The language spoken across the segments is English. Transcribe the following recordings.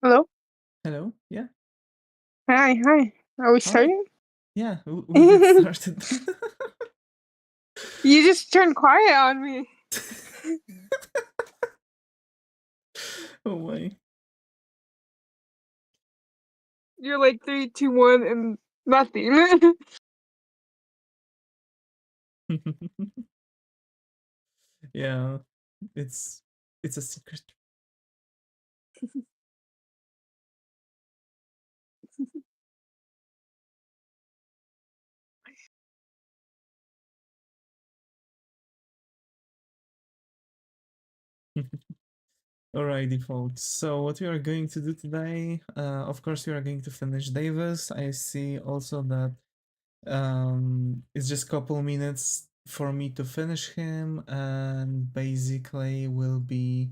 Hello? Hello? Yeah. Hi, hi. Are we Hi. starting? Yeah, we get started. You just turned quiet on me. Oh my. You're like 3, 2, 1, and nothing. Yeah, it's a secret. Alrighty, folks. So what we are going to do today, of course, we are going to finish Davis. I see also that it's just a couple minutes for me to finish him, and basically we'll be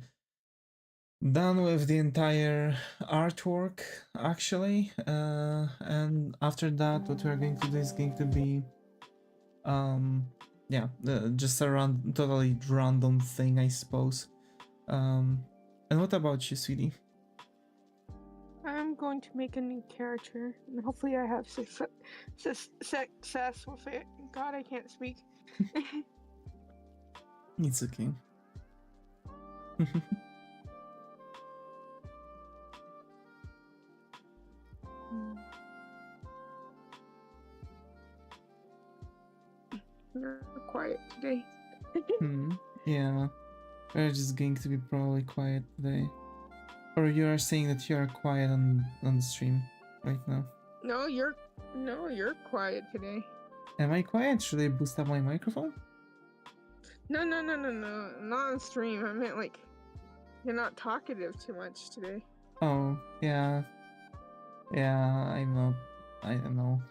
done with the entire artwork actually, and after that what we're going to do is going to be yeah, just a totally random thing, I suppose. And what about you, sweetie? I'm going to make a new character, and hopefully I have success with it. God, I can't speak. It's okay. You're quiet today. Yeah, we're just going to be probably quiet today. Or you are saying that you are quiet on the stream right now? No, you're quiet today. Am I quiet? Should I boost up my microphone? No, not on stream. I meant like you're not talkative too much today. Oh, yeah. Yeah, I'm not. I don't know.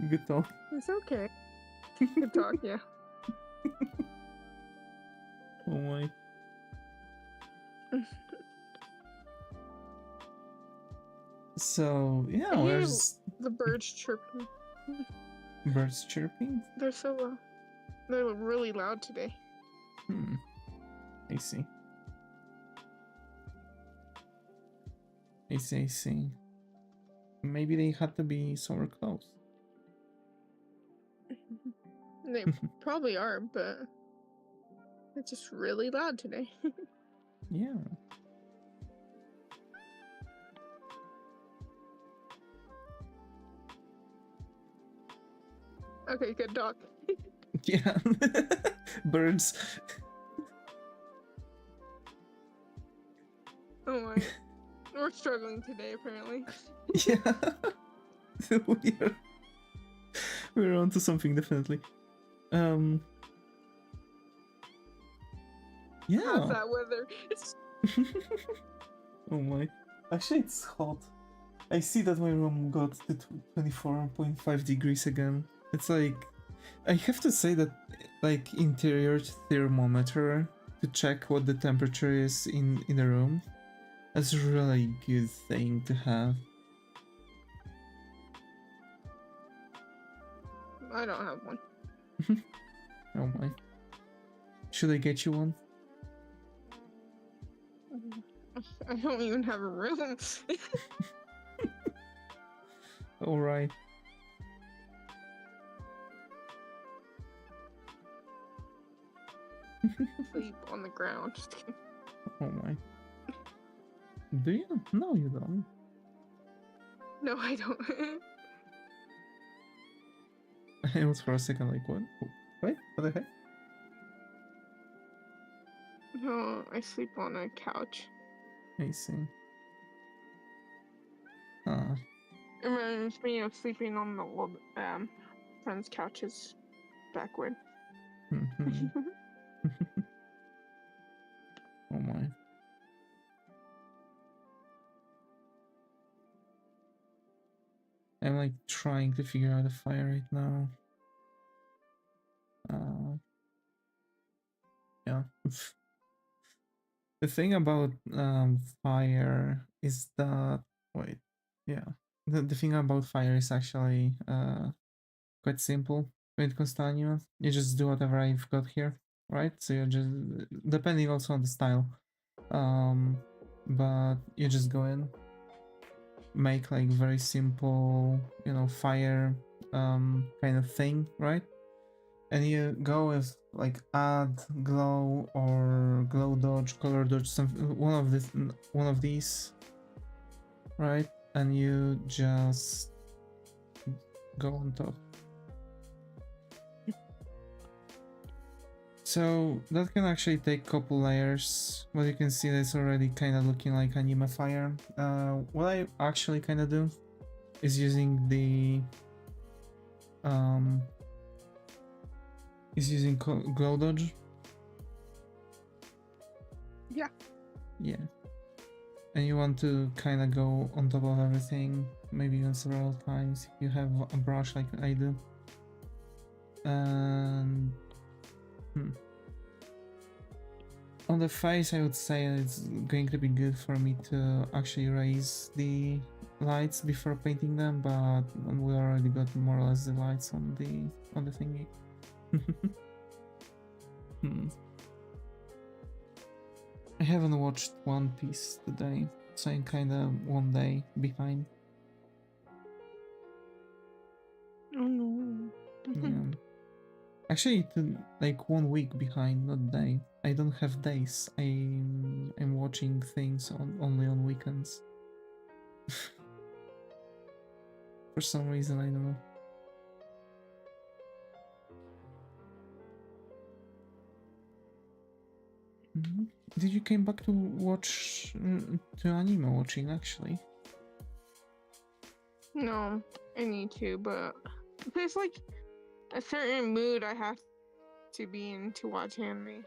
Good talk. It's okay. Good talk, yeah. Oh my. So, yeah, where's the birds chirping? birds chirping? They're so they're really loud today. I see. I see. Maybe they had to be somewhere close. They probably are, but it's just really loud today. Yeah. Okay, good dog. Yeah. Birds. Oh my. We're struggling today, apparently. Yeah. We're onto something, definitely. Yeah. How's that weather? Oh my. Actually, it's hot. I see that my room got to 24.5 degrees again. It's like, I have to say that, like, interior thermometer to check what the temperature is in the room, that's a really good thing to have. I don't have one. Oh my. Should I get you one? I don't even have a room. Alright. Sleep on the ground. Oh my. Do you? No, you don't. No, I don't. I was for a second like, what? Wait, what the heck? No, I sleep on a couch. I see. It reminds me of sleeping on the old friends' couches backward. Oh my. I'm like trying to figure out a fire right now. Yeah. The thing about fire is that, wait, yeah. The thing about fire is actually quite simple when it comes to anime. You just do whatever I've got here, right? So you're just, depending also on the style. But you just go in, make like very simple, you know, fire kind of thing, right? And you go with like add glow or glow dodge, color dodge, something, one of these, right? And you just go on top. So that can actually take couple layers, but you can see that it's already kind of looking like anime fire. What I actually kind of do is using the glow dodge. Yeah. Yeah. And you want to kind of go on top of everything, maybe even several times if you have a brush like I do. And on the face, I would say it's going to be good for me to actually raise the lights before painting them, but we already got more or less the lights on the thingy. I haven't watched One Piece today, so I'm kind of one day behind. Oh no. Yeah. Actually, like 1 week behind, not day. I don't have days. I'm watching things only on weekends. For some reason, I don't know. Did you came back to watch to anime watching actually? No, I need to, but there's like a certain mood I have to be in to watch anime.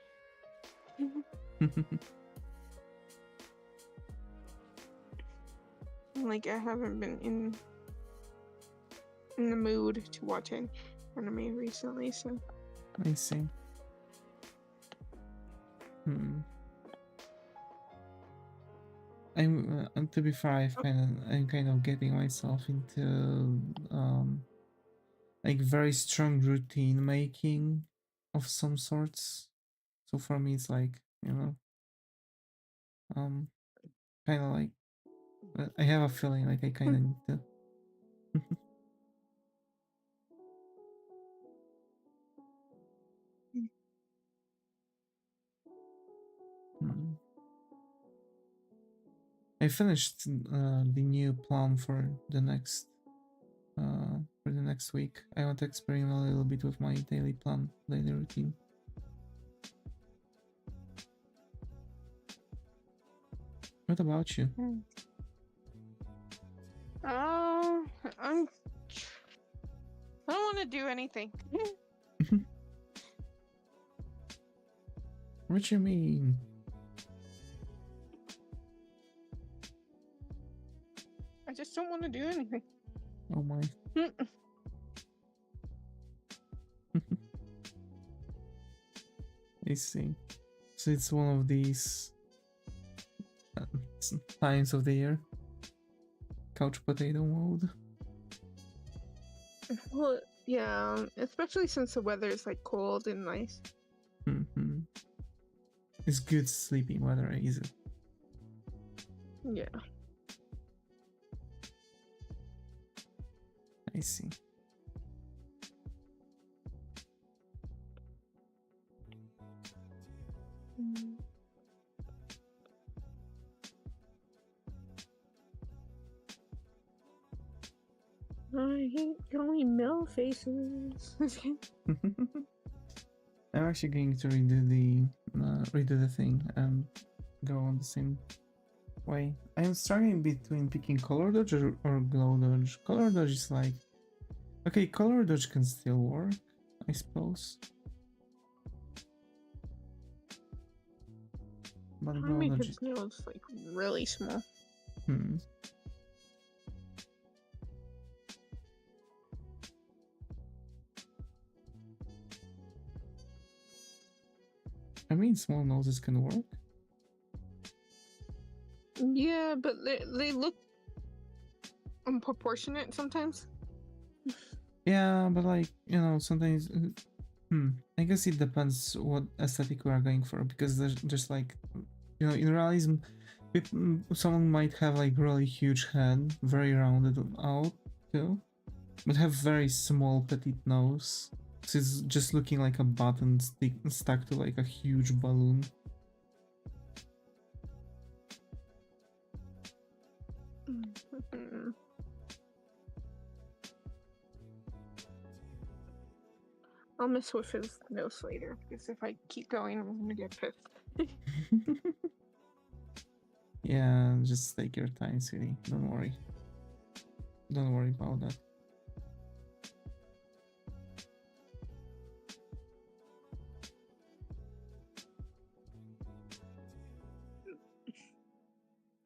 Like I haven't been in the mood to watch anime recently, so. I see. I'm to be fair, I'm kind of getting myself into like very strong routine making of some sorts. So for me, it's like, you know, kind of like I have a feeling like I kind of need to. I finished the new plan for the next week. I want to experiment a little bit with my daily routine. What about you? I don't want to do anything. What you mean? I just don't want to do anything. Oh my. I see. So it's one of these times of the year. Couch potato mode. Well, yeah, especially since the weather is like cold and nice. It's good sleeping weather, is it? Yeah. I see. I hate drawing mill faces. I'm actually going to redo the thing and go on the same way. I'm struggling between picking color dodge or glow dodge. Color dodge is like, okay, color dodge can still work, I suppose. But glow Make dodge his nails like really small. I mean, small noses can work. Yeah, but they look unproportionate sometimes. Yeah, but like, you know, sometimes I guess it depends what aesthetic we are going for, because there's just like you know, in realism, someone might have like really huge head, very rounded out too, but have very small petite nose. So it's just looking like a button stuck to like a huge balloon. I'll mess with his nose later, because if I keep going, I'm gonna get pissed. Yeah, just take your time, sweetie. Don't worry. Don't worry about that.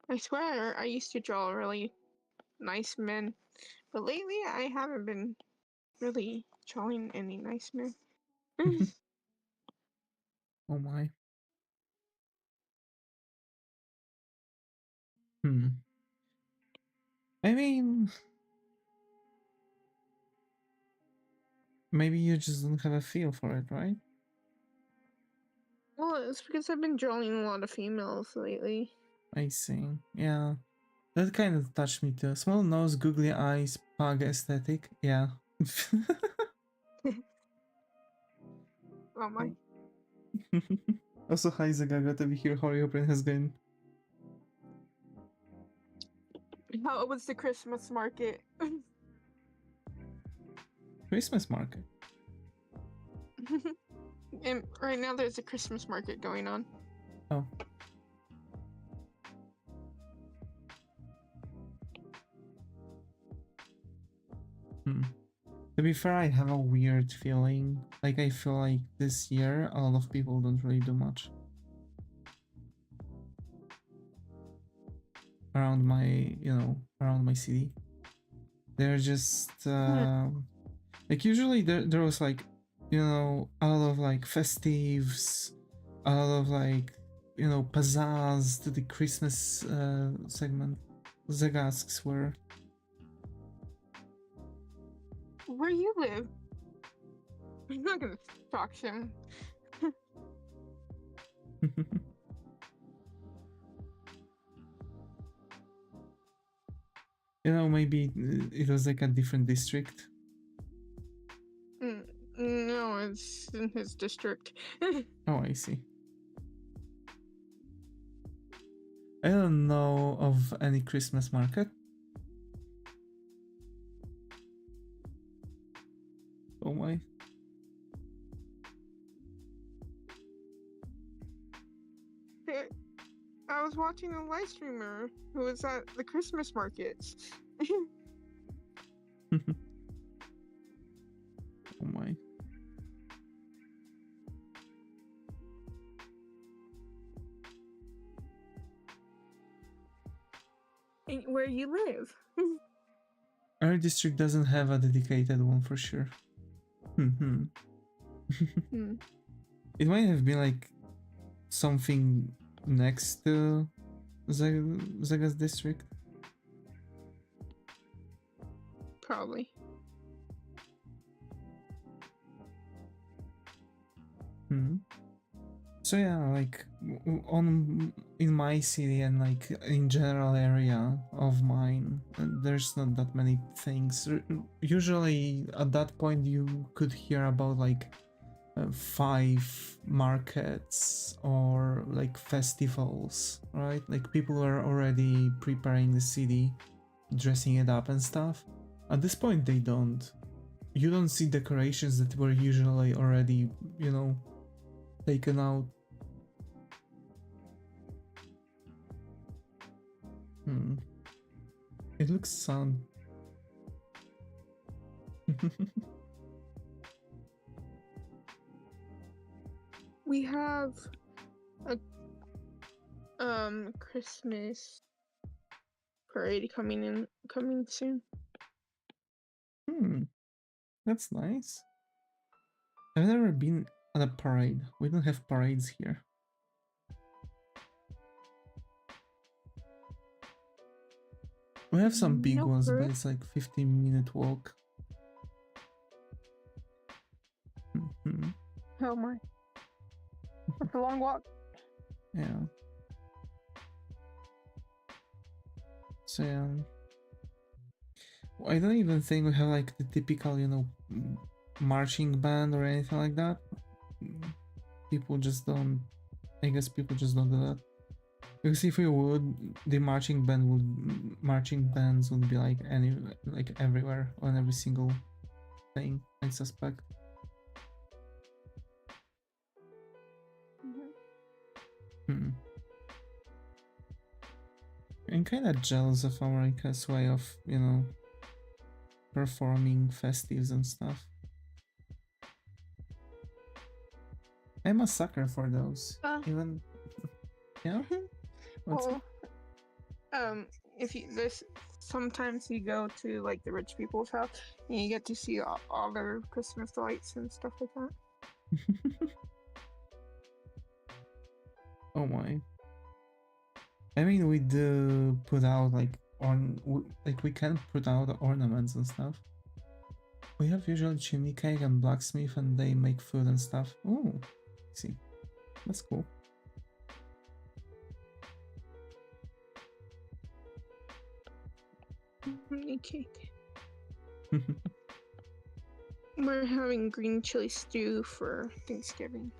I swear, I used to draw really nice men, but lately I haven't been really drawing any nice men. Oh my. I mean, maybe you just don't have a feel for it, right? Well, it's because I've been drawing a lot of females lately. I see. Yeah. That kind of touched me too. Small nose, googly eyes, pug aesthetic. Yeah. Oh my. Also, hi Zagaga to be here. How your brain has been? How was the Christmas market? Christmas market. And right now there's a Christmas market going on. Oh. To be fair, I have a weird feeling. Like, I feel like this year a lot of people don't really do much around my, you know, around my city. They're just like usually there was like, you know, a lot of like festives, a lot of like, you know, pizzazz to the Christmas segment. Zagasks were. Where you live? I'm not gonna stalk him. You know, maybe it was like a different district. No, it's in his district. Oh, I see. I don't know of any Christmas market. Oh my. I was watching a live streamer who was at the Christmas markets. Oh my. Where you live? Our district doesn't have a dedicated one for sure. It might have been like something next to Zaga's district. Probably. So yeah, like in my city and like in general area of mine, there's not that many things. Usually at that point you could hear about like 5 markets or like festivals, right? Like people are already preparing the city, dressing it up and stuff. At this point they don't. You don't see decorations that were usually already, you know, taken out. It looks sound. We have a Christmas parade coming soon. That's nice. I've never been at a parade. We don't have parades here. We have some big ones, but it's like 15-minute walk. Oh my. That's a long walk. Yeah. So yeah, I don't even think we have like the typical, you know, marching band or anything like that. People just don't. I guess people just don't do that. Because if we would, the marching bands would be like everywhere on every single thing. I suspect. Hmm. I'm kind of jealous of America's way of, you know, performing festives and stuff. I'm a sucker for those. Even, yeah. What's Well, if you this sometimes you go to like the rich people's house and you get to see all their Christmas lights and stuff like that. Oh my. I mean, we do put out like we can put out ornaments and stuff. We have usually chimney cake and blacksmith, and they make food and stuff. Oh, see, that's cool. Chimney cake. We're having green chili stew for Thanksgiving.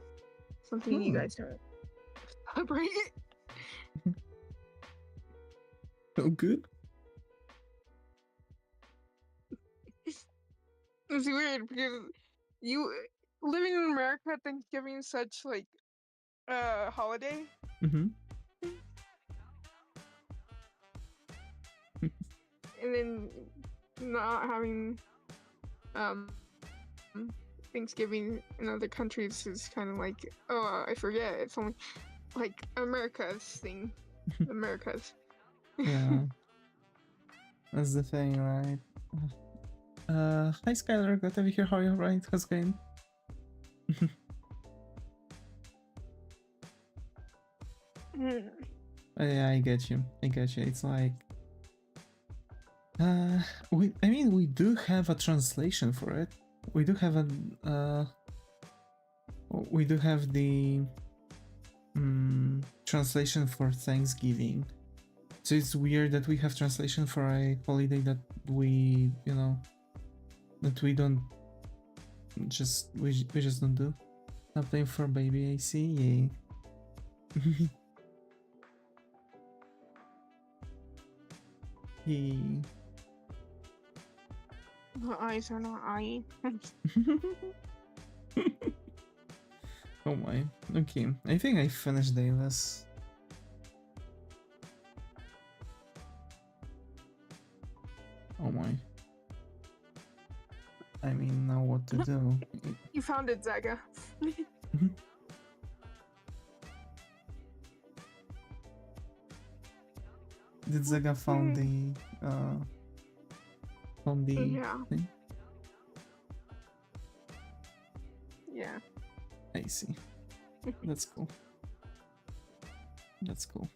Something you guys don't celebrate. Oh, good. It's weird because you living in America, Thanksgiving is such like a holiday. Mm-hmm. And then not having Thanksgiving in other countries is kind of like, oh, I forget. It's only like America's thing. America's. Yeah, that's the thing, right? Hi Skylar, glad to be here. How are you? Right? How's it going? Yeah, I get you. I get you. It's like, I mean, we do have a translation for it. We do have we do have the translation for Thanksgiving. So it's weird that we have translation for a holiday that we, you know, that we don't just we just don't do. Not playing for baby AC, yay. Yay. The eyes are not eyeing. Oh my. Okay, I think I finished Davis. Oh my. I mean, now what to do? You found it, Zaga. Did Zaga found the Yeah. thing? Yeah. I see. That's cool. That's cool.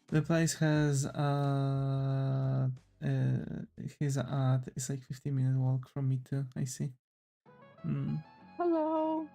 The place has it's like 15-minute walk from me too. I see. Hello.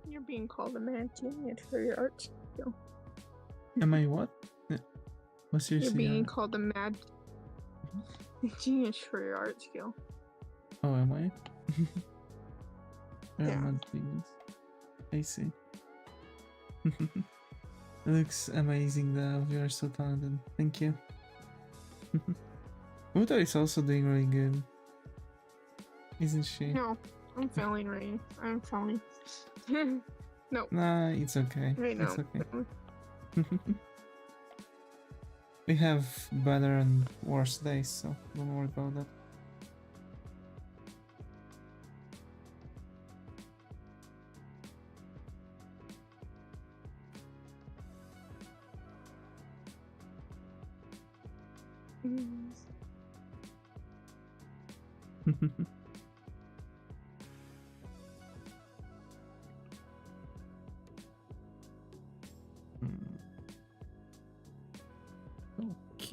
You're being called a mad genius for your art skill. Am I what? What's your You're being called a mad genius for your art skill. Oh, am I? Yeah. Mad genius. I see. It looks amazing though. You are so talented. Thank you. Uta is also doing really good. Isn't she? No, I'm failing right. I'm failing. No. Nah, it's okay. Right now. It's okay. We have better and worse days, so don't worry about that.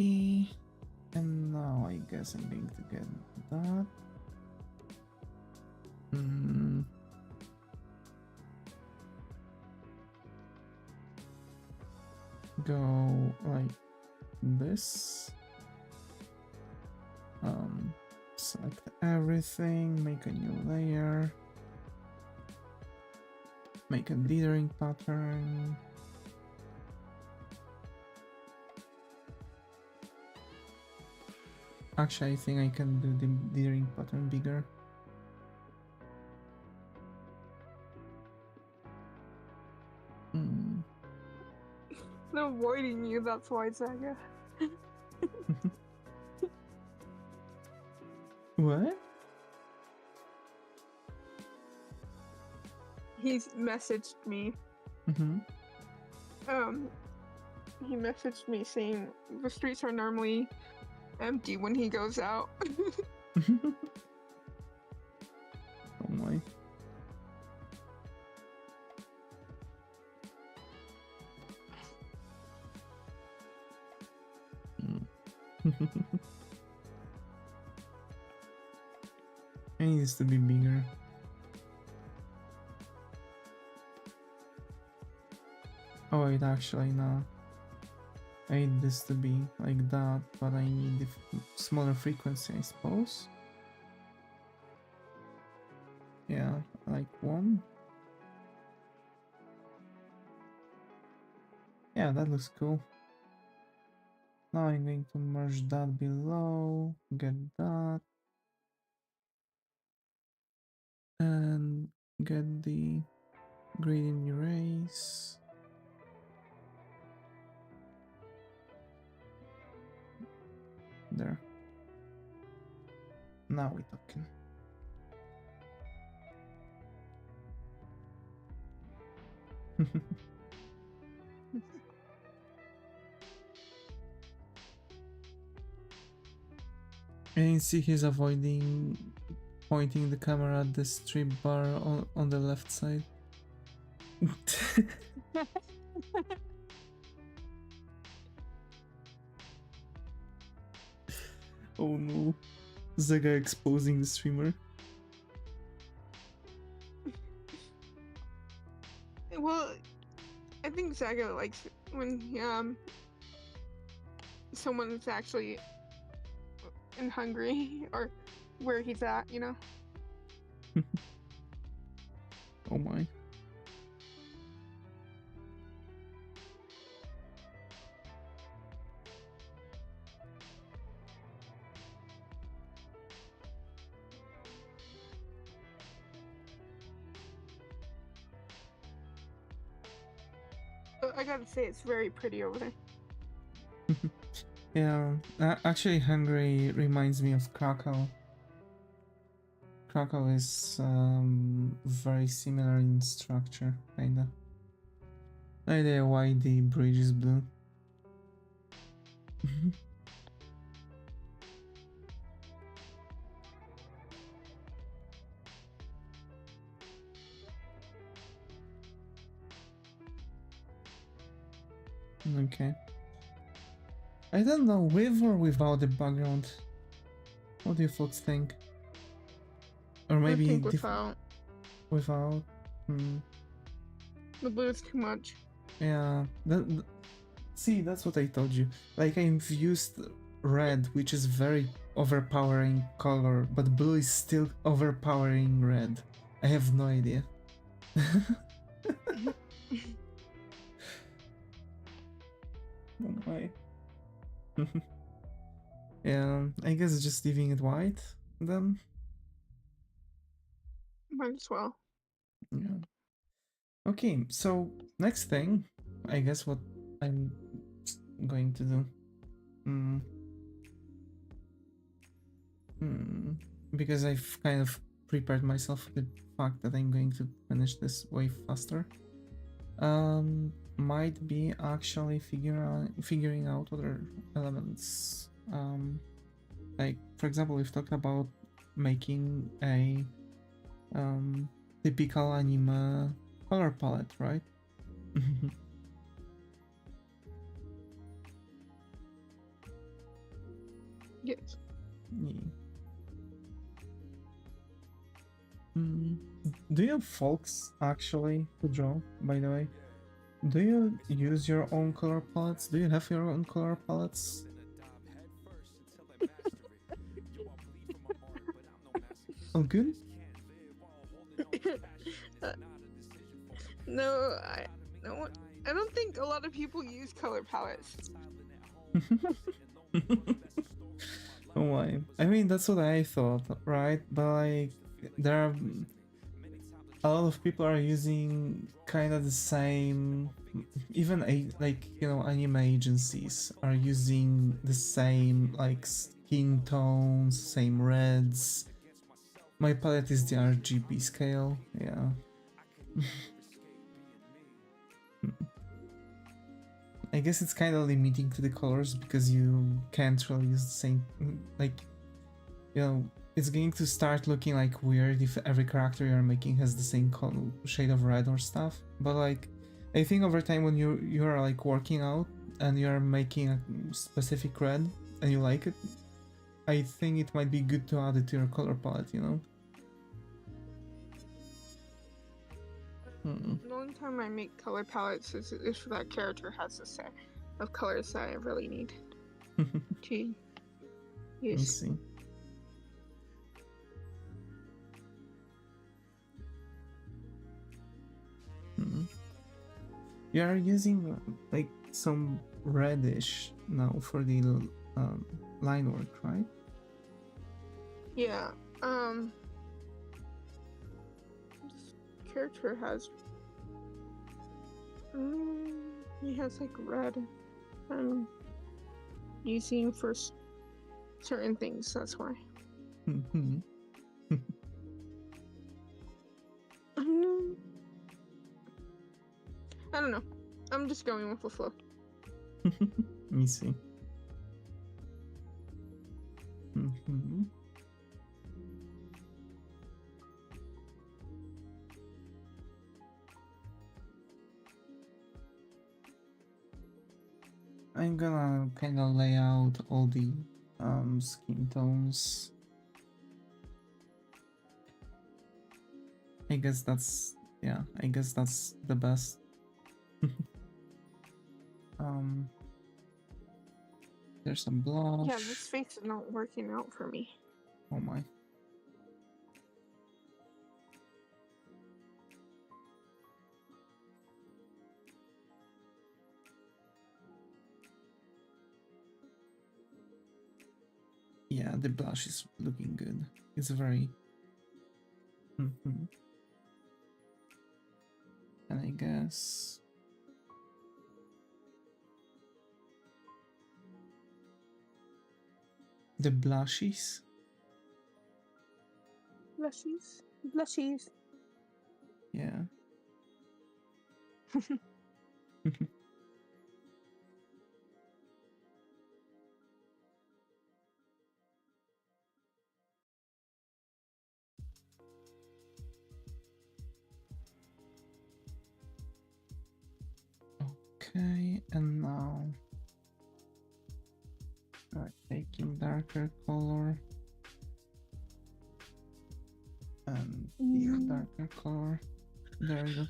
Okay. And now I guess I'm going to get that. Go like this. Select everything, make a new layer, make a dithering pattern. Actually, I think I can do the dithering pattern bigger. They're avoiding you, that's why, Zaga. What? He's messaged me. He messaged me saying the streets are normally empty when he goes out. Oh my. It needs to be bigger. Oh wait, actually no. I need this to be like that, but I need the smaller frequency, I suppose. Yeah, like 1. Yeah, that looks cool. Now I'm going to merge that below, get that, and get the gradient erase. There. Now we're talking. And you see he's avoiding pointing the camera at the strip bar on the left side. Oh no. Zaga exposing the streamer. Well, I think Zaga likes it when someone's actually in Hungary or where he's at, you know. Oh my. I gotta say, it's very pretty over there. Yeah, actually Hungary reminds me of Krakow. Krakow is very similar in structure, kinda. No idea why the bridge is blue. Okay. I don't know, with or without the background. What do you folks think? Or maybe I think without. Without. The blue is too much. Yeah. See, that's what I told you. Like I've used red, which is very overpowering color, but blue is still overpowering red. I have no idea. Oh my. Yeah, I guess just leaving it white then. Might as well. Yeah. Okay, so next thing, I guess what I'm going to do. Because I've kind of prepared myself for the fact that I'm going to finish this way faster. Might be actually figuring out other elements. Like for example, we've talked about making a typical anime color palette, right? Yes. Yeah. Mm. Do you have folks actually to draw, by the way? Do you use your own color palettes? Do you have your own color palettes? Oh, good. Uh, no, no one. I don't think a lot of people use color palettes. Oh my. I mean, that's what I thought, right? But like, there are a lot of people are using kind of the same. Even like anime agencies are using the same like skin tones, same reds. My palette is the RGB scale. Yeah. I guess it's kind of limiting to the colors because you can't really use the same, like, it's going to start looking like weird if every character you're making has the same shade of red or stuff. But like, I think over time when you are like working out and you're making a specific red and you like it, I think it might be good to add it to your color palette, The only time I make color palettes is if that character has a set of colors that I really need to use. Let me see. You are using like some reddish now for the line work, right? Yeah. This character has. He has like red. I'm using for certain things. That's why. I don't know. I'm just going with the flow. Let me see. I'm gonna kind of lay out all the skin tones. I guess that's the best. There's some blush. Yeah, this face is not working out for me. Oh my. Yeah, the blush is looking good. It's very. And I guess. The blushes? Blushies. Yeah. Okay, and now taking darker color and the darker color. There we go.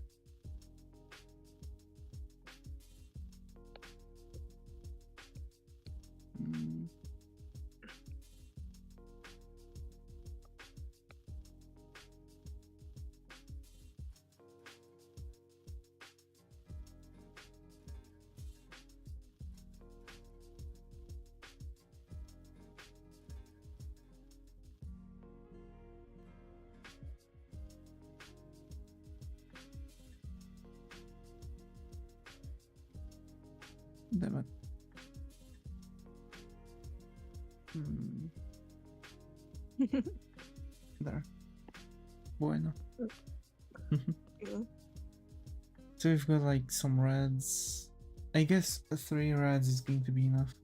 Damn it. There. Bueno. Yeah. So we've got like some reds. I guess 3 reds is going to be enough.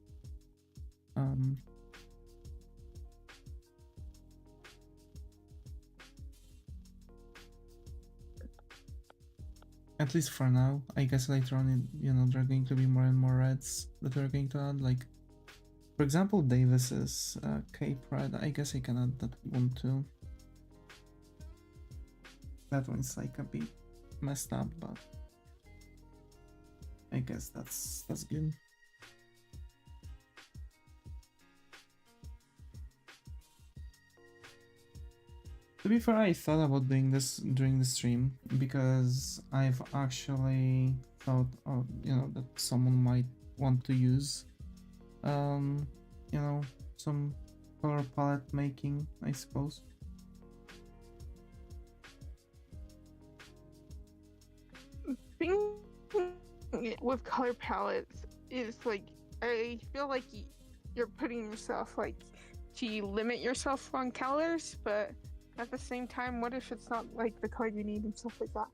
At least for now. I guess later on, there are going to be more and more reds that we're going to add. Like, For example, Davis's Cape Red, I guess I can add that one too. That one's like a bit messed up, but I guess that's good. To be fair, I thought about doing this during the stream because I've actually thought, oh, that someone might want to use, some color palette making, I suppose. Thing with color palettes is like, I feel like you're putting yourself like to limit yourself on colors, but at the same time, what if it's not like the color you need and stuff like that?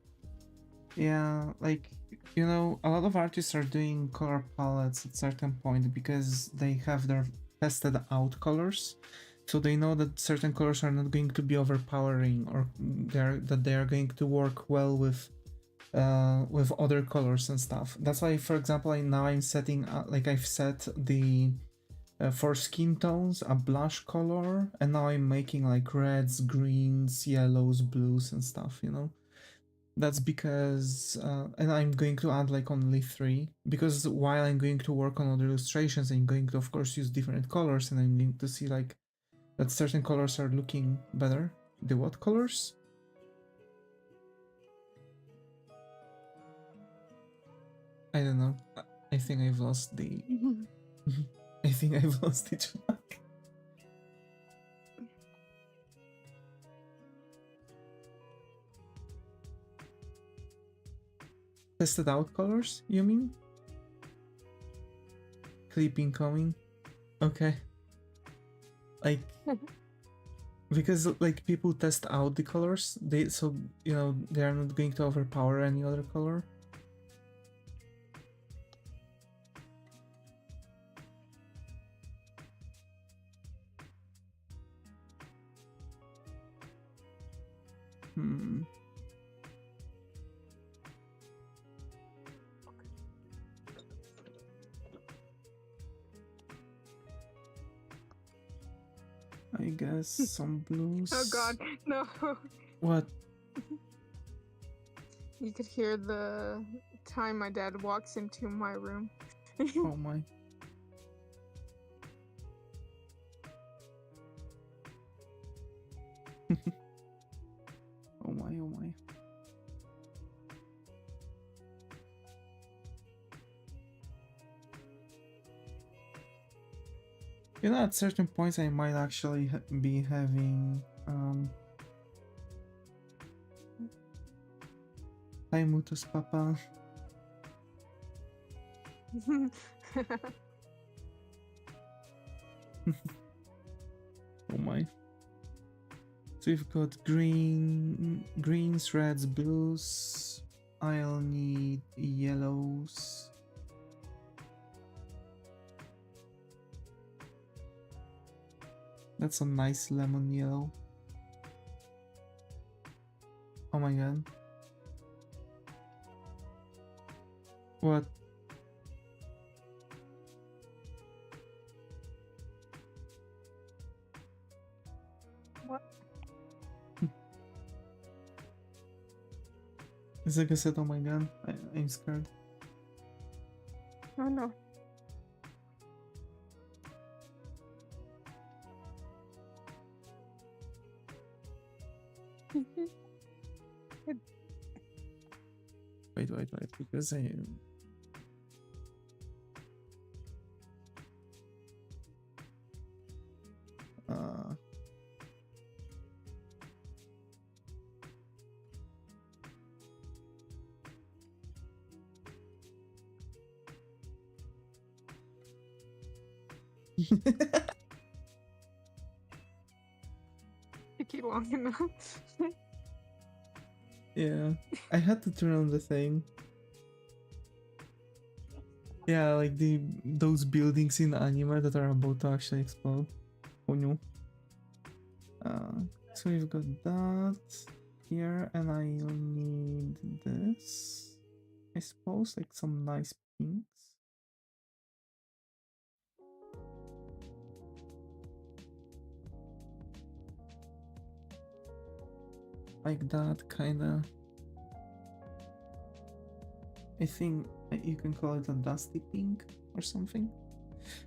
Yeah, like, a lot of artists are doing color palettes at certain point because they have their tested out colors, so they know that certain colors are not going to be overpowering, or that they are going to work well with other colors and stuff. That's why, for example, I'm setting like I've set the for skin tones a blush color, and now I'm making like reds, greens, yellows, blues and stuff, That's because and I'm going to add like only 3, because while I'm going to work on other illustrations, I'm going to of course use different colors, and I'm going to see like that certain colors are looking better. The what colors? I don't know. I think I've lost the I think I've lost the track. Tested out colors, you mean? Clip incoming? Okay. Like, because like people test out the colors, they are not going to overpower any other color. I guess some blues. Oh god, no. What? You could hear the time my dad walks into my room. Oh my. Oh my, oh my. At certain points I might actually be having Hi Mutus Papa. Oh my. So we've got greens, reds, blues. I'll need yellows. That's a nice lemon yellow. Oh my god. What? What? It's like I said, oh my god, I'm scared. Oh no. Wait, because I... Took you long enough. Yeah, I had to turn on the thing. Yeah, like those buildings in anime that are about to actually explode. Oh no. So we've got that here, and I'll need this. I suppose, like some nice pinks. like that, kinda. I think you can call it a dusty pink or something.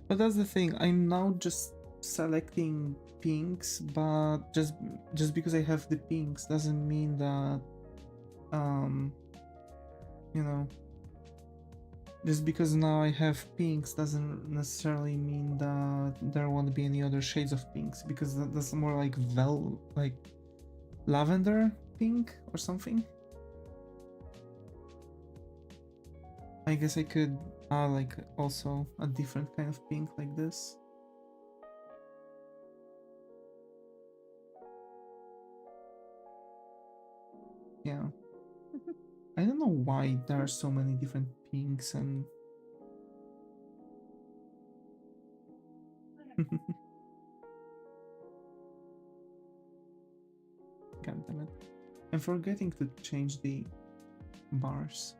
But that's the thing, I'm now just selecting pinks, but just because I have the pinks doesn't mean that you know, just because now I have pinks doesn't necessarily mean that there won't be any other shades of pinks, because that's more like like lavender pink or something. I guess I could add like also a different kind of pink like this. Yeah. I don't know why there are so many different pinks and God damn it. I'm forgetting to change the bars.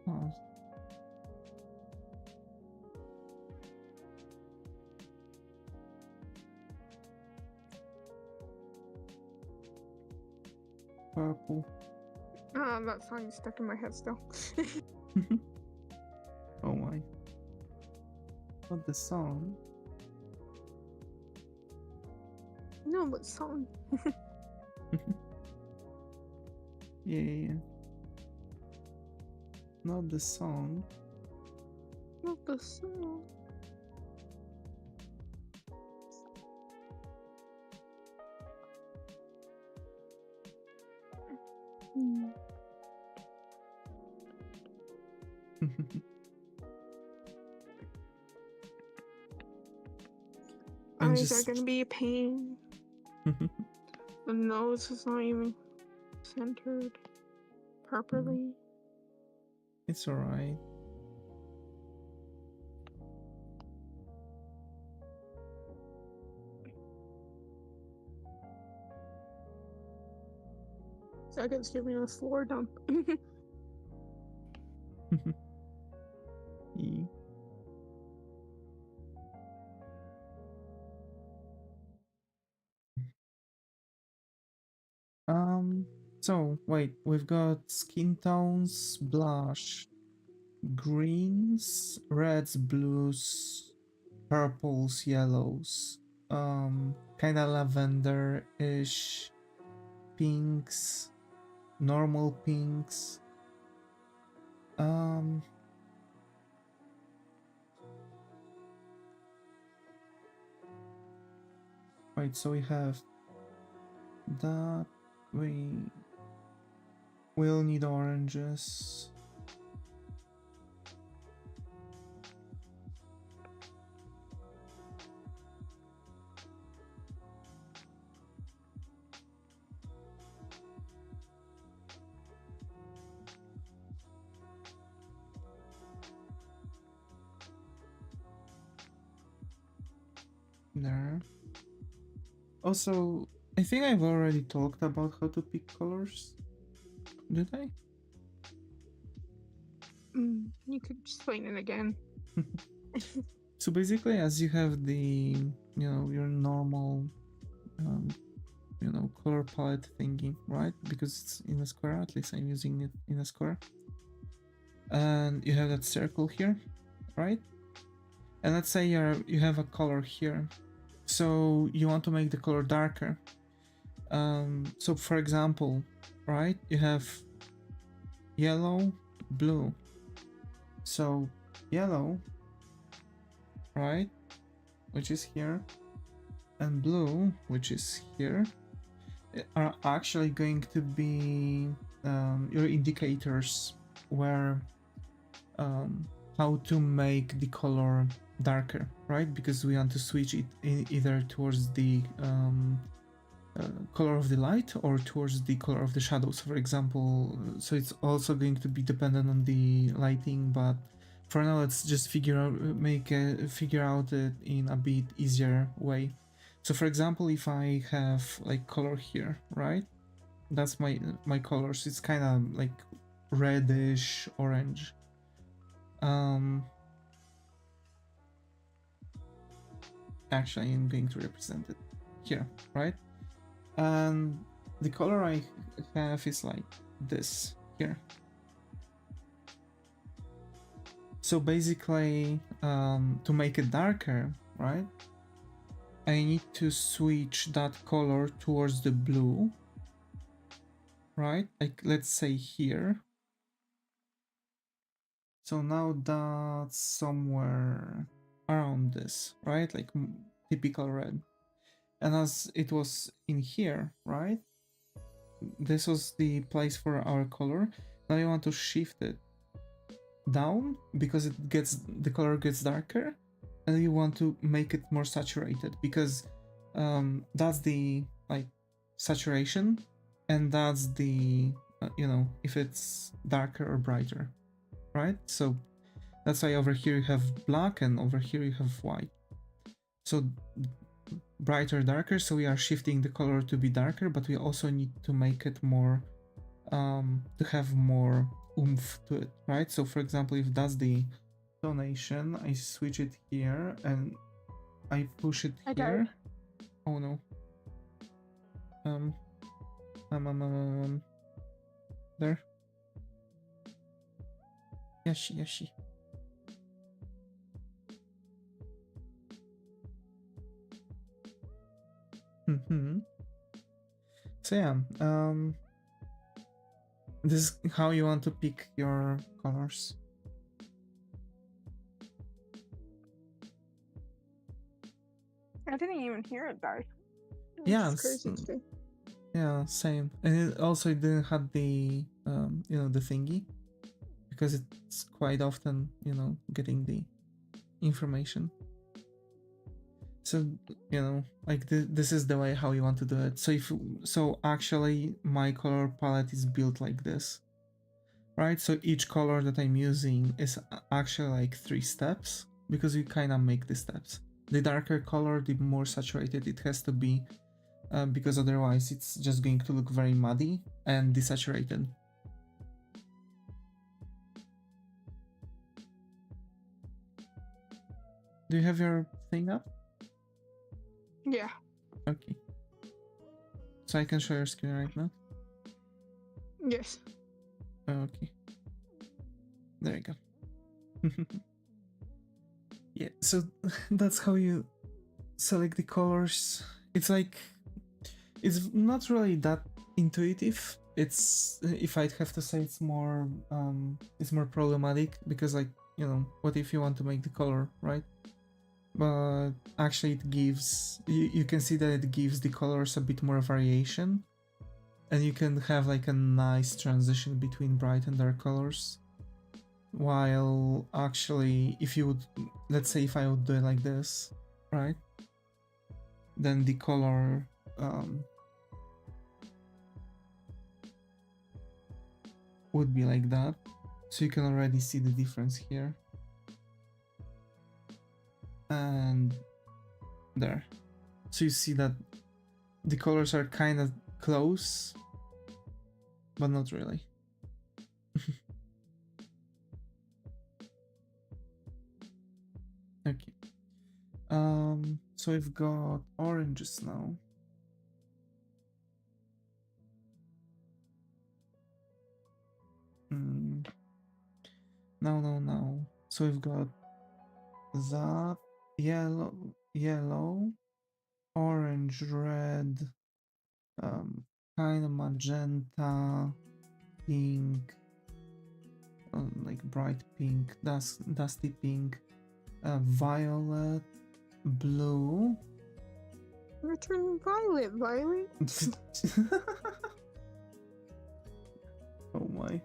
Oh. Purple. That song is stuck in my head still. Oh my. Not the song. No, what song? Yeah. Not the song. Not the song. Eyes are gonna be a pain. The nose is not even centered properly. It's alright. Second's giving a floor dump. Yeah. So wait, we've got skin tones, blush, greens, reds, blues, purples, yellows, kind of lavender-ish, pinks, normal pinks. Right, so we have that. We'll need oranges. There. Also, I think I've already talked about how to pick colors. Did I? You could explain it again. So basically, as you have the, your normal, color palette thingy, right? Because it's in a square, at least I'm using it in a square. And you have that circle here, right? And let's say you have a color here. So you want to make the color darker. So for example, right, you have yellow, blue. So yellow, right, which is here, and blue, which is here, are actually going to be your indicators where how to make the color darker, right? Because we want to switch it either towards the color of the light or towards the color of the shadows, for example. So it's also going to be dependent on the lighting, but for now let's just figure out it in a bit easier way. So for example, if I have like color here, right, that's my colors. It's kind of like reddish orange. Actually I'm going to represent it here, right? And the color I have is like this here. So basically, to make it darker, right, I need to switch that color towards the blue, right? Like, let's say here. So now that's somewhere around this, right? Like typical red. And as it was in here, right? This was the place for our color. Now you want to shift it down because the color gets darker, and you want to make it more saturated because that's the like saturation, and that's the if it's darker or brighter, right? So that's why over here you have black and over here you have white. So brighter, darker, so we are shifting the color to be darker, but we also need to make it more to have more oomph to it, right? So for example, if that's the tonation, I switch it here and I push it here. Oh no. There. Yashi. So yeah, this is how you want to pick your colors. I didn't even hear it die. Yeah, crazy. Yeah, same. And it also didn't have the the thingy, because it's quite often getting the information. So like this is the way how you want to do it. So actually my color palette is built like this, right? So each color that I'm using is actually like 3 steps, because you kind of make the steps. The darker color, the more saturated it has to be, because otherwise it's just going to look very muddy and desaturated. Do you have your thing up? Yeah. Okay. So I can show your screen right now? Yes. Okay. There you go. Yeah, so that's how you select the colors. It's like, it's not really that intuitive. It's, if I'd have to say, it's more problematic, because like, what if you want to make the color, right? But actually it gives, you can see that it gives the colors a bit more variation, and you can have like a nice transition between bright and dark colors. While actually, if you would, let's say if I would do it like this, right, then the color would be like that. So you can already see the difference here and there. So you see that the colors are kind of close, but not really. Okay. So we've got oranges now. No. So we've got that yellow, orange, red, kind of magenta, pink, like bright pink, dusty pink, violet, blue. You're turning violet. Oh my.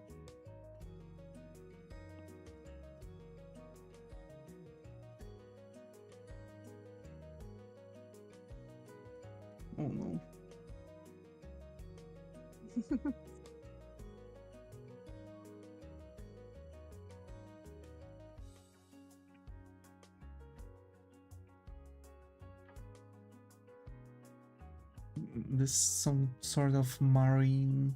Oh no. This some sort of marine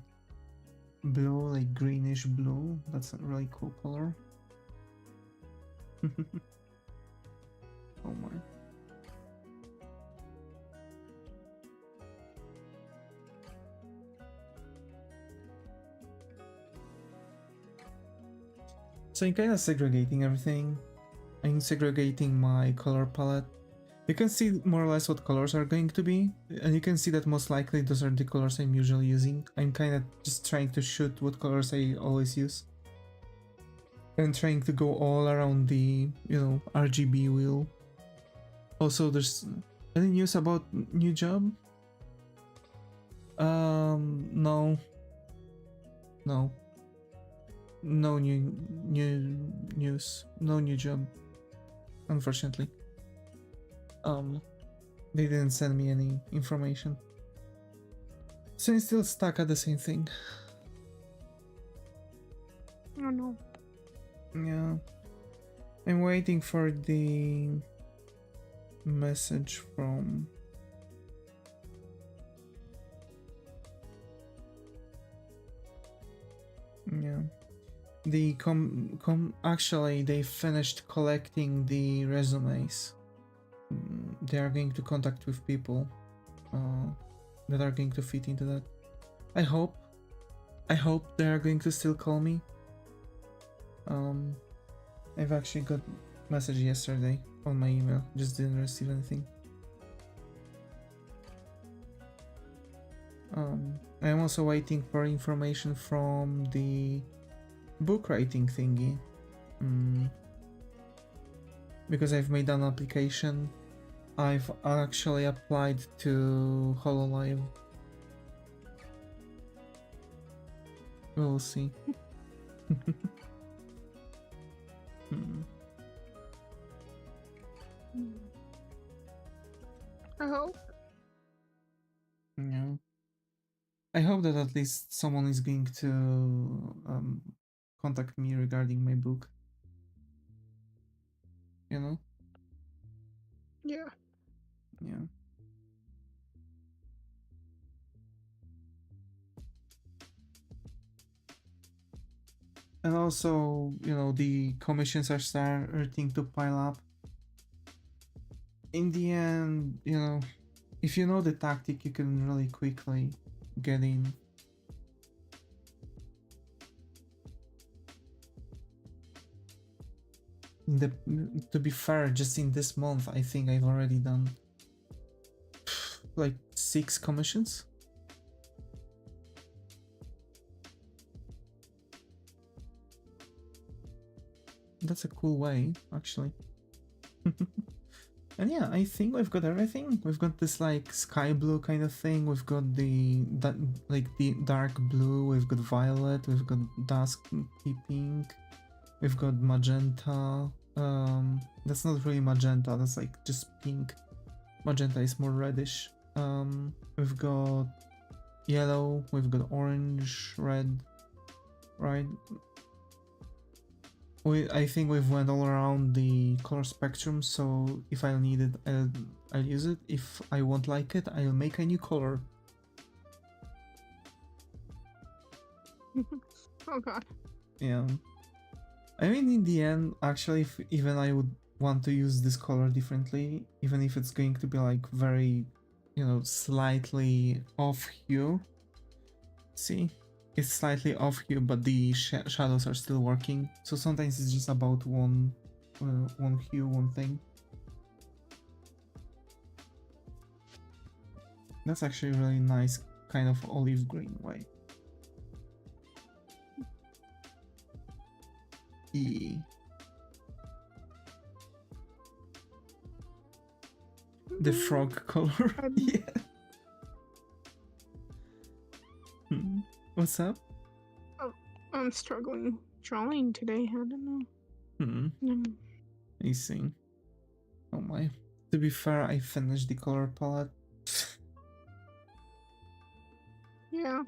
blue, like greenish blue. That's a really cool color. Oh my. So I'm kind of segregating everything. I'm segregating my color palette. You can see more or less what colors are going to be, and you can see that most likely those are the colors I'm usually using. I'm kind of just trying to shoot what colors I always use. And trying to go all around the, you know, RGB wheel. Also, there's any news about new job? No. No. No new news. No new job. Unfortunately. They didn't send me any information. So I'm still stuck at the same thing. Oh no. Yeah. I'm waiting for the message from... Yeah. The actually they finished collecting the resumes. They are going to contact with people that are going to fit into that. I hope they are going to still call me. I've actually got a message yesterday on my email, just didn't receive anything. I am also waiting for information from the book writing thingy. Because I've made an application. I've actually applied to HoloLive. We'll see. I hope. Yeah. I hope that at least someone is going to contact me regarding my book. You know? Yeah. Yeah. And also, you know, the commissions are starting to pile up. In the end, you know, if you know the tactic, you can really quickly get in. To be fair, just in this month, I think I've already done like 6 commissions. That's a cool way, actually. And yeah, I think we've got everything. We've got this like sky blue kind of thing. We've got the dark blue. We've got violet. We've got dusk pink. We've got magenta. That's not really magenta. That's like just pink. Magenta is more reddish. We've got yellow. We've got orange, red. Right. I think we've went all around the color spectrum, so if I'll need it, I'll use it. If I won't like it, I'll make a new color. Oh god. Yeah. I mean, in the end, actually, if even I would want to use this color differently, even if it's going to be like very, you know, slightly off hue. See? It's slightly off hue, but the shadows are still working. So sometimes it's just about one hue, one thing. That's actually a really nice kind of olive green way. The frog color. Yeah. What's up? Oh, I'm struggling drawing today. I don't know. I see. Oh my. To be fair, I finished the color palette. Yeah.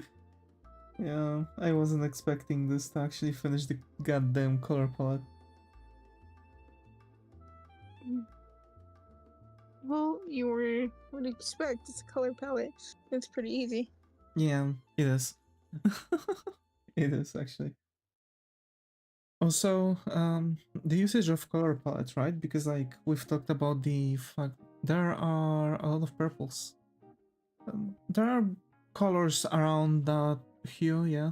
Yeah, I wasn't expecting this to actually finish the goddamn color palette. Well, you would expect. It's a color palette. It's pretty easy. Yeah, it is. It is actually. Also, the usage of color palette, right? Because like we've talked about the fact there are a lot of purples. There are colors around that hue, yeah.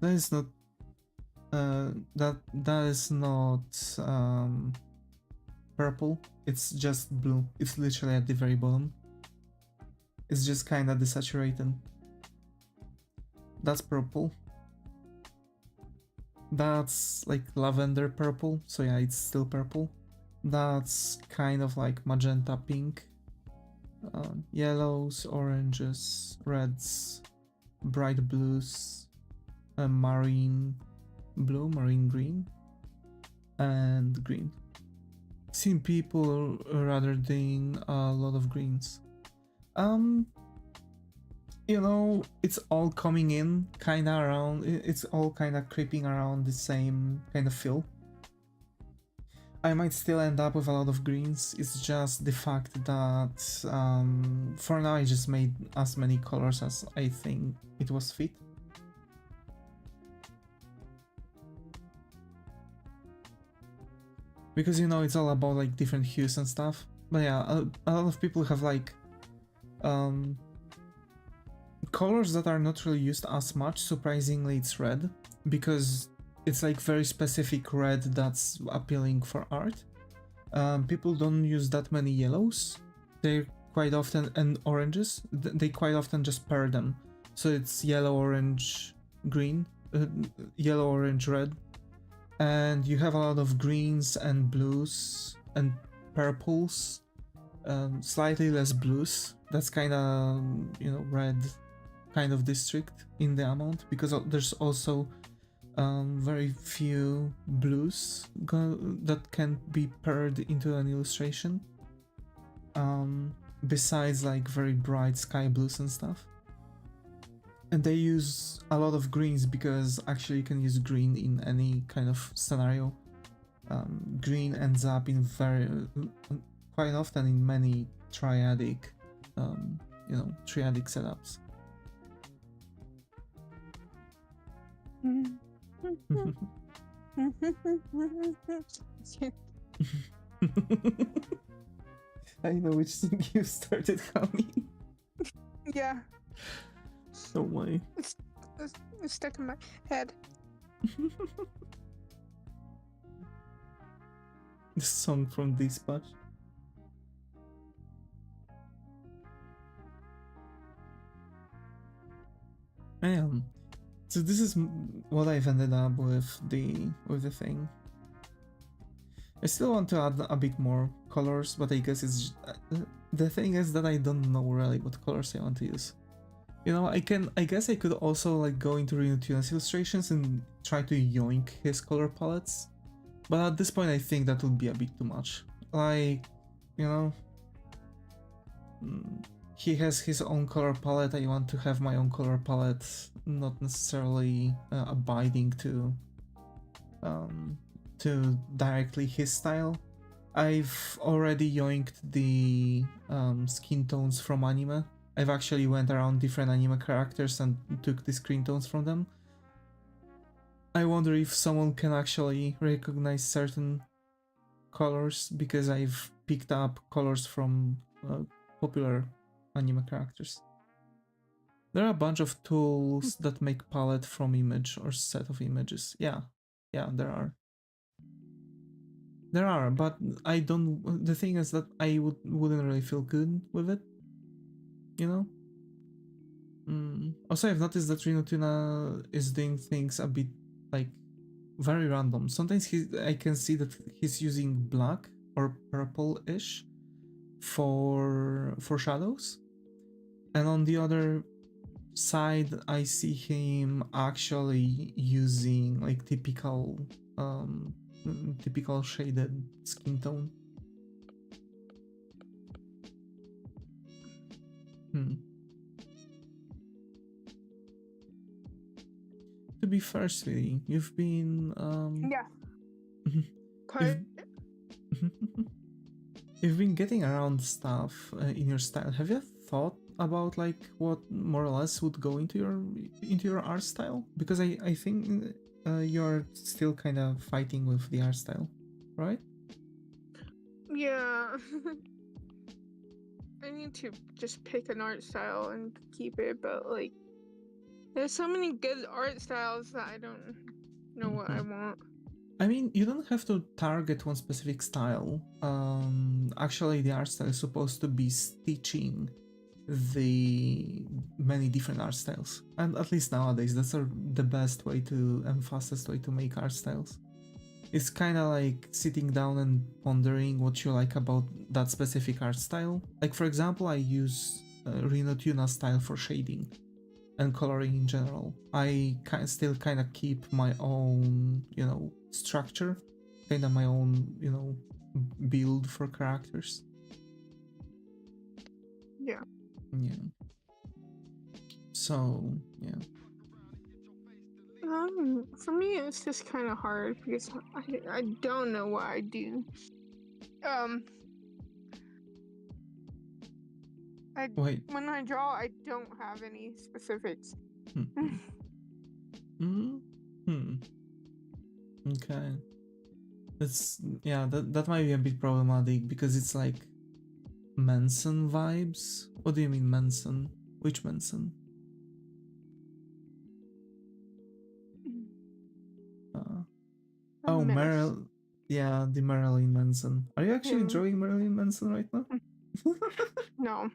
That is not that is not purple. It's just blue. It's literally at the very bottom. It's just kind of desaturated. That's purple. That's like lavender purple. So yeah, it's still purple. That's kind of like magenta pink. Yellows, oranges, reds, bright blues, marine blue, marine green, and green. Seen people rather doing a lot of greens. You know, it's all coming in kind of around, it's all kind of creeping around the same kind of feel. I might still end up with a lot of greens. It's just the fact that for now I just made as many colors as I think it was fit. Because, you know, it's all about like different hues and stuff. But yeah, a lot of people have like colors that are not really used as much. Surprisingly, it's red, because it's like very specific red that's appealing for art. People don't use that many yellows. They're quite often, and oranges, they quite often just pair them. So it's yellow, orange, green, yellow, orange, red. And you have a lot of greens and blues and purples, slightly less blues. That's kind of, you know, red kind of district in the amount, because there's also very few blues that can be paired into an illustration, besides like very bright sky blues and stuff. And they use a lot of greens, because actually you can use green in any kind of scenario. Green ends up in quite often in many triadic, you know, triadic setups. I know which thing you started humming. Yeah. Oh my. It's stuck in my head. The song from Dispatch. So this is what I've ended up with the thing. I still want to add a bit more colors, but I guess it's the thing is that I don't know really what colors I want to use. You know, I guess I could also like go into Rinotuna's illustrations and try to yoink his color palettes, but at this point I think that would be a bit too much. Like, you know, he has his own color palette, I want to have my own color palette, not necessarily abiding to directly his style. I've already yoinked the skin tones from anime. I've actually went around different anime characters and took the skin tones from them. I wonder if someone can actually recognize certain colors, because I've picked up colors from popular anime characters. There are a bunch of tools that make palette from image or set of images. Yeah, there are. There are, but I don't. The thing is that I wouldn't really feel good with it, you know. Also, I've noticed that Rinotuna is doing things a bit like very random. Sometimes I can see that he's using black or purple-ish for shadows, and on the other side, I see him actually using like typical shaded skin tone. To be fair, sweetie, you've been Yeah. you've been getting around stuff in your style. Have you thought about like what more or less would go into your art style? Because I think you're still kind of fighting with the art style, right? Yeah. I need to just pick an art style and keep it, but like There's so many good art styles that I don't know what I want. I mean, you don't have to target one specific style. Actually, the art style is supposed to be stitching the many different art styles, and at least nowadays, that's the best way to and fastest way to make art styles. It's kind of like sitting down and pondering what you like about that specific art style. Like for example, I use Reno Tuna style for shading and coloring in general. I still kind of keep my own, structure, kind of my own, build for characters. Yeah. Yeah. So, yeah. For me, it's just kind of hard because I don't know what I do. Wait. When I draw, I don't have any specifics. Okay. That might be a bit problematic because it's like Manson vibes. What do you mean Manson? Which Manson? Oh, Marilyn. Yeah, the Marilyn Manson. Are you actually drawing Marilyn Manson right now? No.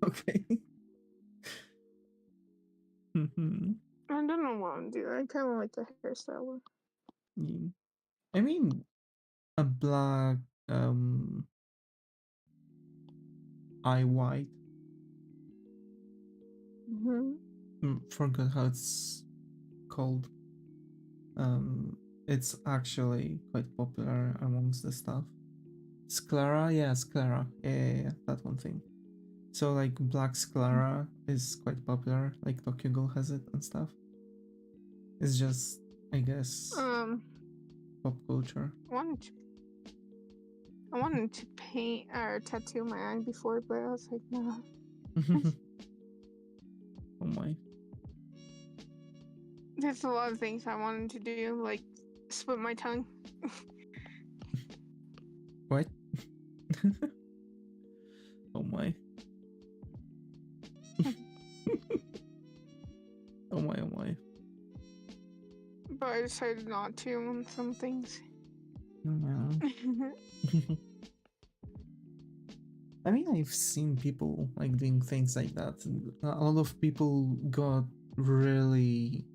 Okay. I don't know what I'm doing. I kind of like the hairstyle. Yeah. I mean, a black eye white. Forgot how it's called. It's actually quite popular amongst the stuff. Sclera, yeah, Sclera, yeah, that one thing. So like black Sclera is quite popular, like Tokyo Ghoul has it and stuff. It's just, I guess, pop culture. I wanted to paint or tattoo my eye before, but I was like, no. Oh my. There's a lot of things I wanted to do, like split my tongue. What? Oh my. Oh my, oh my. But I decided not to on some things. I mean, I've seen people like doing things like that. A lot of people got really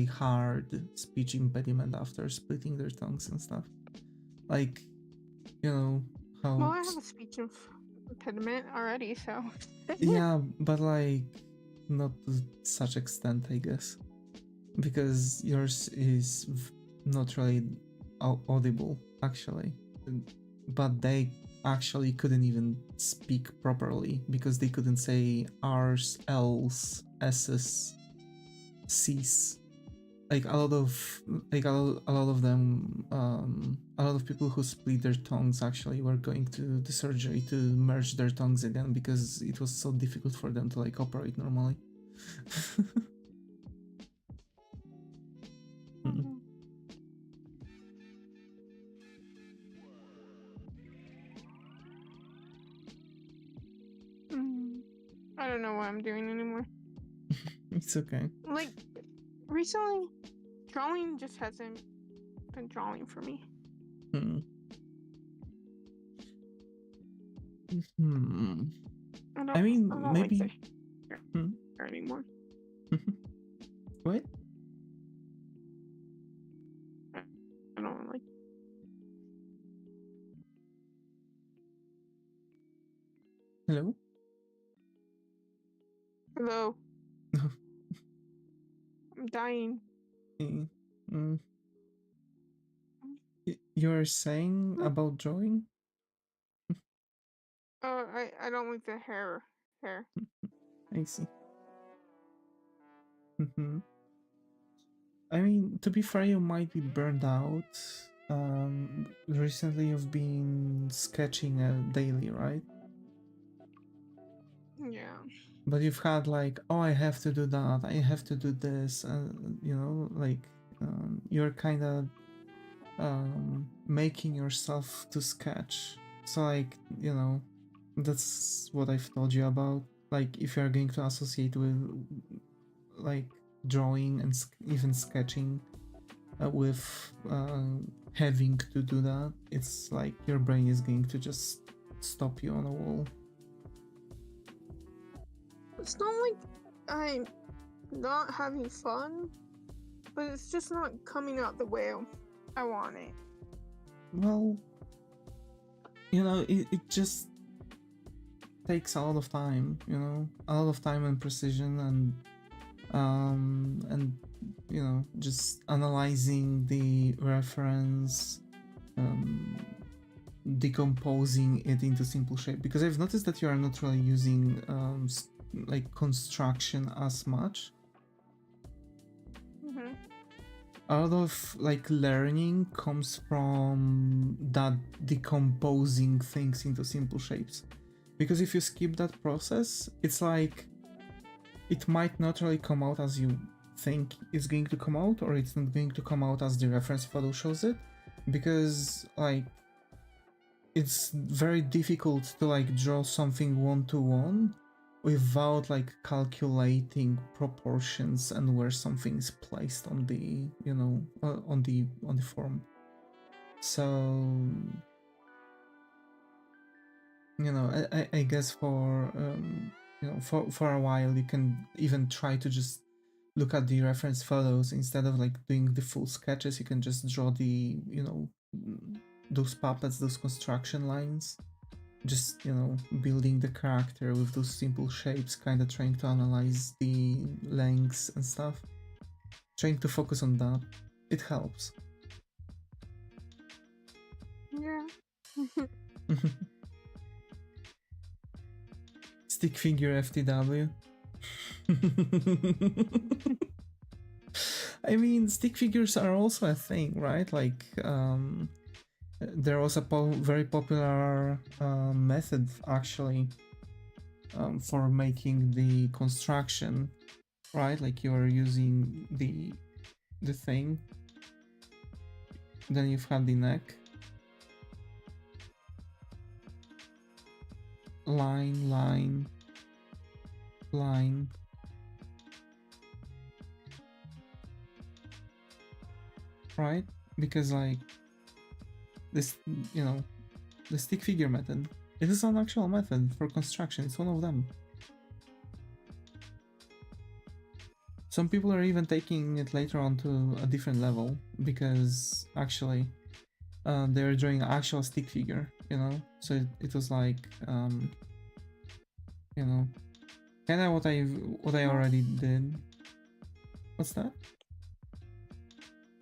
hard speech impediment after splitting their tongues and stuff. Like, how... Well, I have a speech impediment already, so... Yeah, but like, not to such extent, I guess. Because yours is not really audible, actually. But they actually couldn't even speak properly because they couldn't say R's, L's, S's, C's. Like a lot of them, a lot of people who split their tongues actually were going to the surgery to merge their tongues again because it was so difficult for them to like operate normally. I don't know what I'm doing anymore. It's okay. Like, recently, drawing just hasn't been drawing for me. I mean, maybe... like anymore. What? I don't like... Hello? Hello. I'm dying. You're saying about drawing? Oh, I don't like the hair. I see. I mean, to be fair, you might be burned out. Recently you've been sketching daily, right? Yeah. But you've had like, oh, I have to do that, I have to do this, you're kind of making yourself to sketch. So like, that's what I've told you about. Like, if you're going to associate with like drawing and even sketching with having to do that, it's like your brain is going to just stop you on a wall. It's not like I'm not having fun, but it's just not coming out the way I want it. Well, you know, it just takes a lot of time, you know, a lot of time and precision, and you know, just analyzing the reference, decomposing it into simple shape, because I've noticed that you are not really using like construction as much. Mm-hmm. A lot of like learning comes from that decomposing things into simple shapes, because if you skip that process, it's like it might not really come out as you think it's going to come out, or it's not going to come out as the reference photo shows it, because like it's very difficult to like draw something one-to-one without like calculating proportions and where something is placed on the, you know, on the form. So you know, I guess for you know, for a while you can even try to just look at the reference photos instead of like doing the full sketches. You can just draw the, you know, those puppets, those construction lines, just, you know, building the character with those simple shapes, kind of trying to analyze the lengths and stuff, trying to focus on that. It helps. Yeah. Stick figure FTW. I mean, stick figures are also a thing, right? Like, there was a very popular method actually for making the construction, right? Like you're using the thing, then you've had the neck, line, line, line, right? Because like this, you know, the stick figure method, it is an actual method for construction. It's one of them. Some people are even taking it later on to a different level, because actually they're drawing an actual stick figure, you know? So it was like, you know, kind of what I already did. What's that?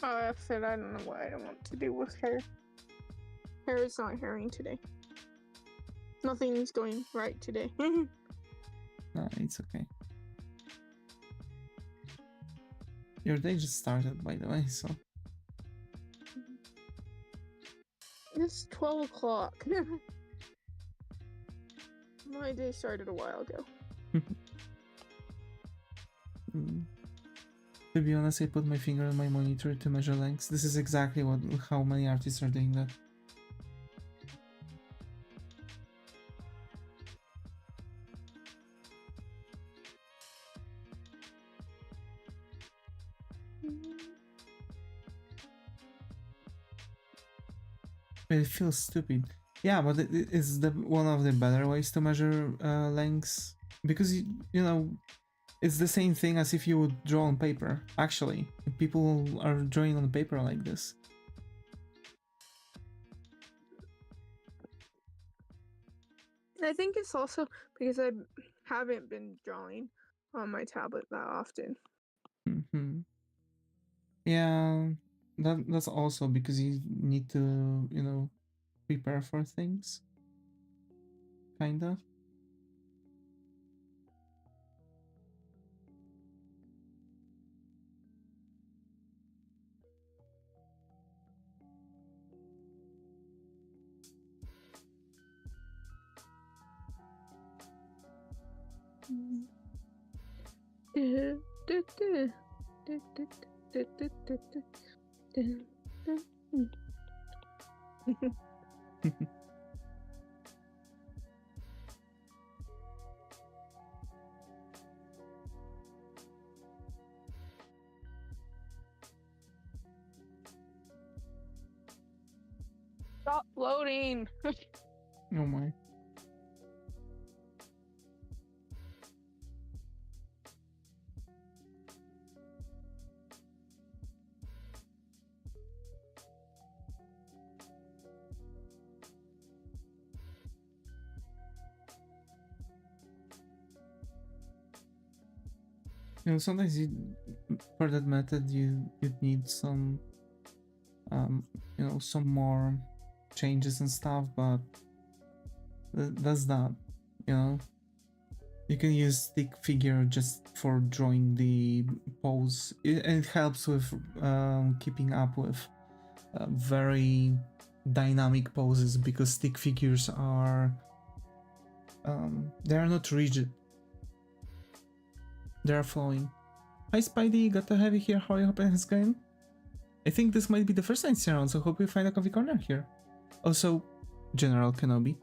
Oh, I said I don't know what I don't want to do with hair. Hair is not hairing today. Nothing's going right today. No, it's okay. Your day just started, by the way, so. It's 12 o'clock. My day started a while ago. To be honest, I put my finger on my monitor to measure lengths. This is exactly how many artists are doing that. It feels stupid. Yeah, but it's one of the better ways to measure lengths, because you know, it's the same thing as if you would draw on paper. Actually, people are drawing on paper like this. I think it's also because I haven't been drawing on my tablet that often. Mm-hmm. Yeah, that's also because you need to, you know, prepare for things, kinda. Stop loading. Oh my. You know, sometimes for that method you'd need some you know, some more changes and stuff, but that's that, you know. You can use stick figure just for drawing the pose, and it helps with keeping up with very dynamic poses, because stick figures are they are not rigid, they are flowing. Hi Spidey, got to have you here. How are you? Hoping it's going? I think this might be the first time it's around, so hope you find a coffee corner here. Also, General Kenobi.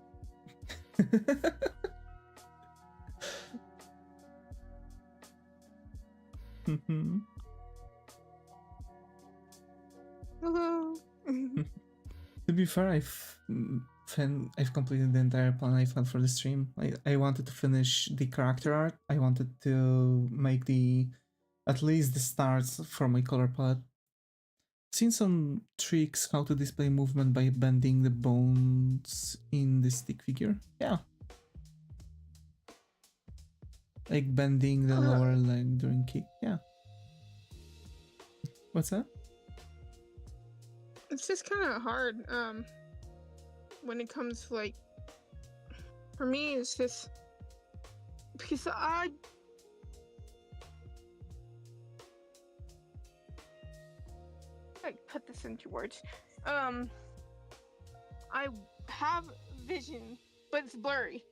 To be fair, I've completed the entire plan I planned for the stream. I wanted to finish the character art. I wanted to make at least the starts for my color palette. Seen some tricks how to display movement by bending the bones in the stick figure. Yeah. Like bending the lower leg during kick. Yeah. What's that? It's just kind of hard when it comes to, like, for me it's just because I put this into words. I have vision, but it's blurry.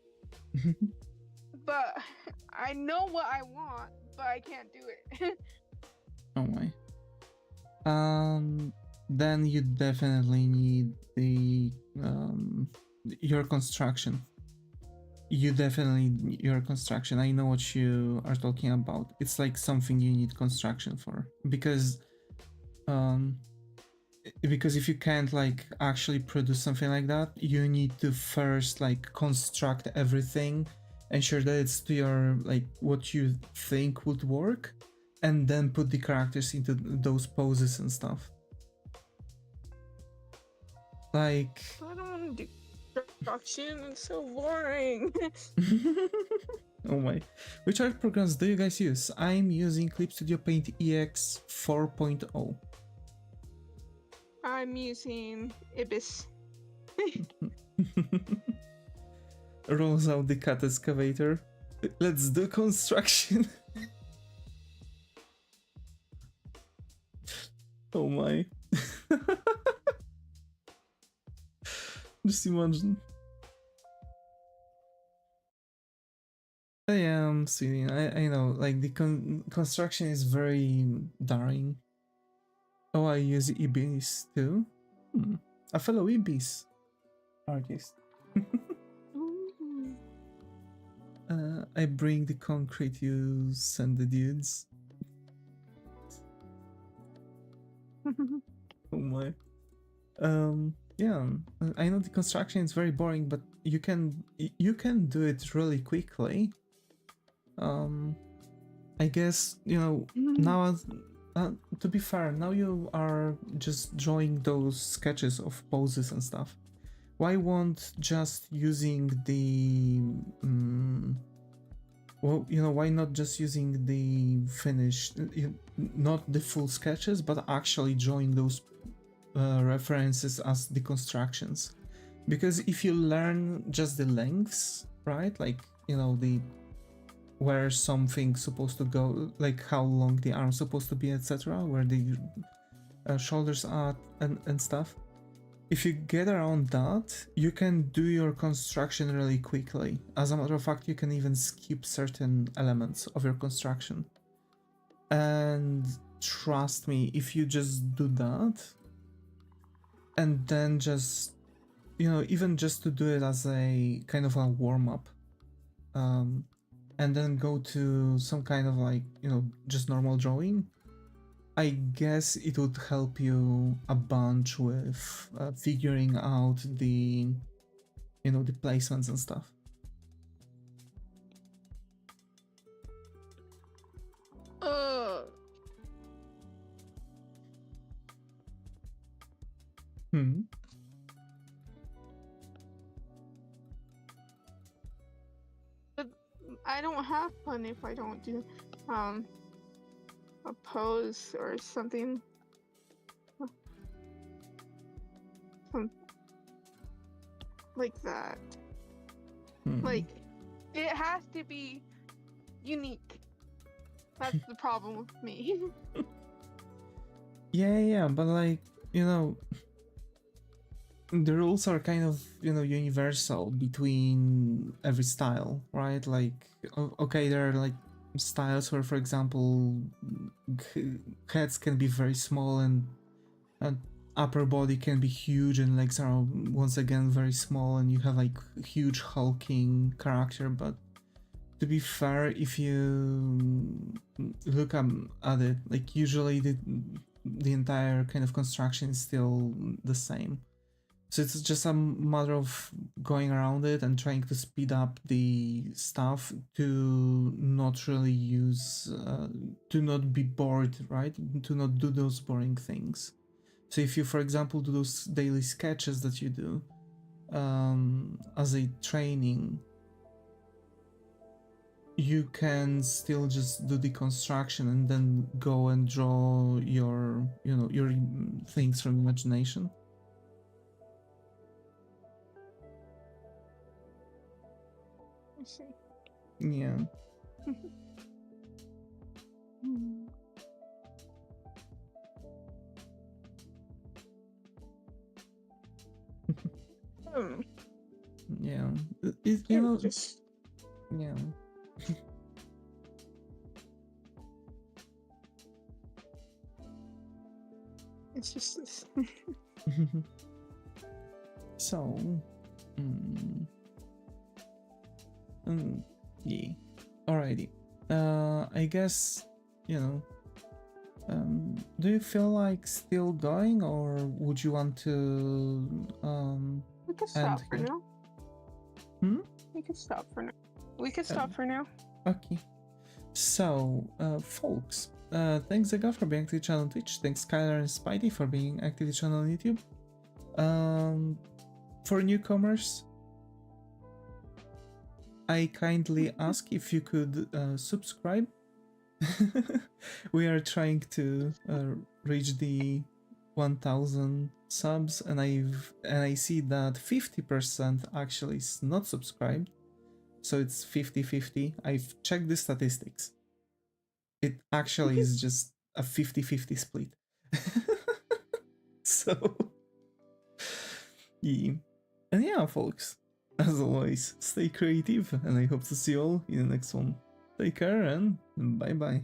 But I know what I want, but I can't do it. Oh my. Then you definitely need your construction. You definitely need your construction. I know what you are talking about. It's like something you need construction for, because if you can't like actually produce something like that, you need to first like construct everything, ensure that it's to your like what you think would work, and then put the characters into those poses and stuff. Like, I don't want to do construction. It's so boring. oh my. Which art programs do you guys use? I'm using Clip Studio Paint EX 4.0. I'm using Ibis. Rolls out the cat excavator. Let's do construction. Oh my. Just imagine. I am sitting. I know, like the construction is very daring. Oh, I use Ibis too. A fellow Ibis artist. I bring the concrete, you send the dudes. Oh my. Yeah, I know the construction is very boring, but you can do it really quickly. I guess, you know, now to be fair, now you are just drawing those sketches of poses and stuff. Why won't just using the well, you know, why not just using the finished, not the full sketches, but actually drawing those references as the constructions? Because if you learn just the lengths, right, like, you know, the where something's supposed to go, like how long the arm's supposed to be, etc., where the shoulders are and stuff, if you get around that, you can do your construction really quickly. As a matter of fact, you can even skip certain elements of your construction. And trust me, if you just do that, and then just, you know, even just to do it as a kind of a warm-up, and then go to some kind of like, you know, just normal drawing, I guess it would help you a bunch with figuring out the, you know, the placements and stuff. Hmm. But I don't have fun if I don't do a pose or something. Like that. Like, it has to be unique. That's the problem with me. Yeah, but like, you know, the rules are kind of, you know, universal between every style, right? Like, okay, there are like styles where, for example, heads can be very small and upper body can be huge and legs are once again very small and you have like huge hulking character. But to be fair, if you look at it, like usually the entire kind of construction is still the same. So it's just a matter of going around it and trying to speed up the stuff to not really use, to not be bored, right? To not do those boring things. So if you, for example, do those daily sketches that you do as a training, you can still just do the construction and then go and draw your, you know, your things from imagination. I see. Yeah. Yeah. You know, just... yeah. It's just this. So, yeah. Alrighty. I guess, you know, do you feel like still going, or would you want to We can end stop for here? now. We can stop for now. We can stop for now. Okay. So, folks, thanks Zega for being active channel on Twitch. Thanks Skylar and Spidey for being active channel on YouTube. For newcomers, I kindly ask if you could subscribe. We are trying to reach the 1000 subs, and I see that 50% actually is not subscribed, so it's 50-50. I've checked the statistics. It actually is just a 50-50 split. So yeah. And yeah, folks, as always, stay creative, and I hope to see you all in the next one. Take care and bye bye.